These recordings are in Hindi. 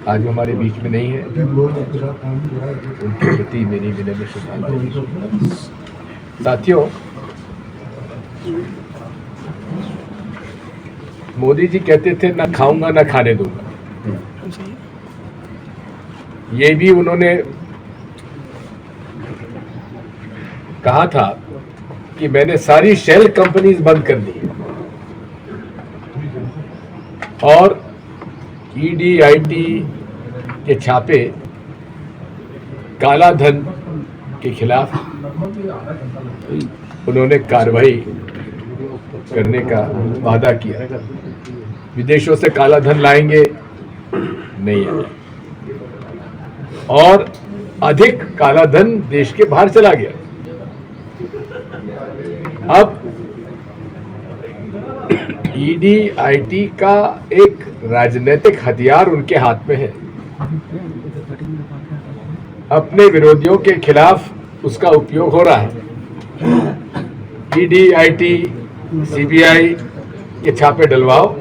आज हमारे बीच में नहीं है, उनके प्रति मेरी विनम्र श्रद्धांजलि। साथियों, मोदी जी कहते थे ना खाऊंगा ना खाने दूंगा। ये भी उन्होंने कहा था कि मैंने सारी शेल कंपनीज बंद कर दी और ईडी आईटी के छापे काला धन के खिलाफ उन्होंने कार्रवाई करने का वादा किया। विदेशों से काला धन लाएंगे, नहीं आया, और अधिक काला धन देश के बाहर चला गया। अब ईडी आईटी का एक राजनीतिक हथियार उनके हाथ में है। अपने विरोधियों के खिलाफ उसका उपयोग हो रहा है। ईडी आईटी सीबीआई के छापे डलवाओ,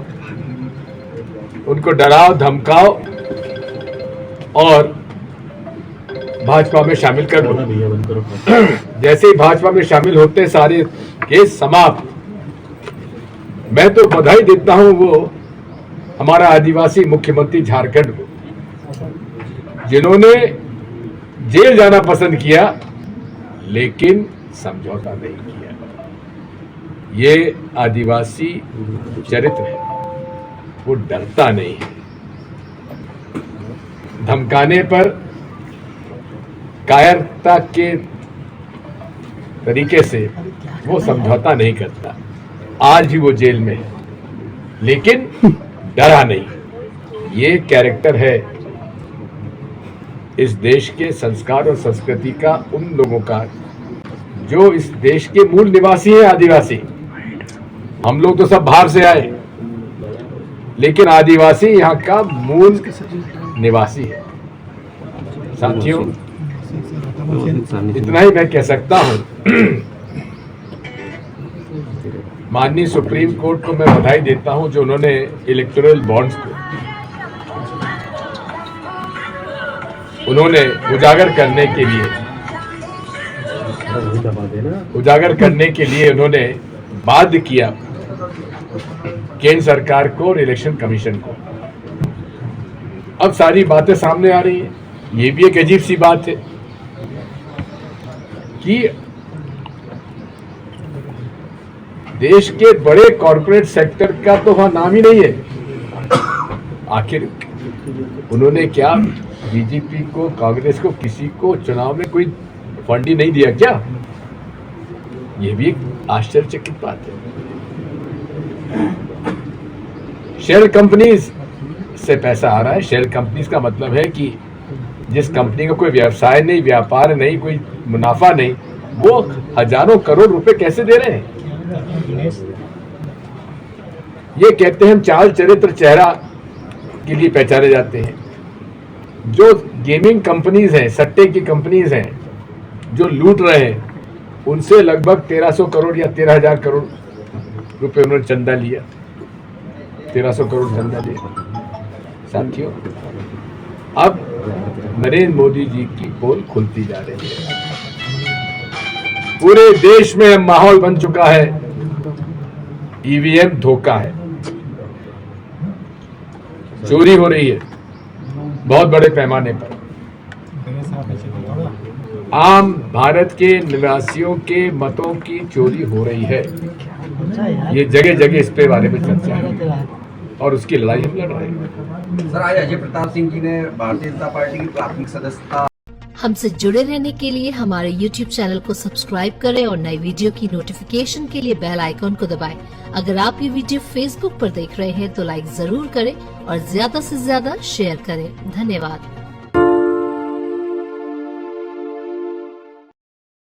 उनको डराओ धमकाओ और भाजपा में शामिल कर दो। जैसे ही भाजपा में शामिल होते सारे केस समाप्त। मैं तो बधाई देता हूं वो हमारा आदिवासी मुख्यमंत्री झारखंड को, जिन्होंने जेल जाना पसंद किया लेकिन समझौता नहीं किया। ये आदिवासी चरित्र है, वो डरता नहीं है। धमकाने पर कायरता के तरीके से वो समझौता नहीं करता। आज भी वो जेल में है लेकिन डरा नहीं। ये कैरेक्टर है इस देश के संस्कार और संस्कृति का, उन लोगों का जो इस देश के मूल निवासी हैं, आदिवासी। हम लोग तो सब बाहर से आए, लेकिन आदिवासी यहाँ का मूल निवासी है। साथियों, इतना ही मैं कह सकता हूँ। माननीय सुप्रीम कोर्ट को मैं बधाई देता हूं जो उन्होंने इलेक्टोरल बॉन्ड्स को उन्होंने उजागर करने के लिए उन्होंने बाध्य किया केंद्र सरकार को और इलेक्शन कमीशन को। अब सारी बातें सामने आ रही हैं। ये भी एक अजीब सी बात है कि देश के बड़े कॉर्पोरेट सेक्टर का तो वहां नाम ही नहीं है। आखिर उन्होंने क्या बीजेपी को, कांग्रेस को, किसी को चुनाव में कोई फंड ही नहीं दिया क्या? ये भी एक आश्चर्यचकित बात है। शेयर कंपनीज से पैसा आ रहा है। शेयर कंपनीज का मतलब है कि जिस कंपनी का कोई व्यवसाय नहीं, व्यापार नहीं, कोई मुनाफा नहीं, वो हजारों करोड़ रुपए कैसे दे रहे हैं? ये कहते हैं हम चाल चरित्र चेहरा के लिए पहचाने जाते हैं। जो गेमिंग कंपनीज हैं, सट्टे की कंपनीज हैं, जो लूट रहे हैं, उनसे लगभग 1300 करोड़ या 13,000 करोड़ रुपए उन्होंने चंदा लिया। 1300 करोड़ चंदा लिया। साथियों, अब नरेंद्र मोदी जी की पोल खुलती जा रही है। पूरे देश में माहौल बन चुका है, ईवीएम धोखा है, चोरी हो रही है बहुत बड़े पैमाने पर। आम भारत के निवासियों के मतों की चोरी हो रही है। ये जगह जगह इस पे बारे में चर्चा है और उसकी लड़ाई हम लड़ रहे हैं। सर, आज अजय प्रताप सिंह जी ने भारतीय जनता पार्टी की प्राथमिक सदस्यता। हमसे जुड़े रहने के लिए हमारे YouTube चैनल को सब्सक्राइब करें और नई वीडियो की नोटिफिकेशन के लिए बेल आइकॉन को दबाएं। अगर आप ये वीडियो Facebook पर देख रहे हैं तो लाइक जरूर करें और ज्यादा से ज्यादा शेयर करें। धन्यवाद।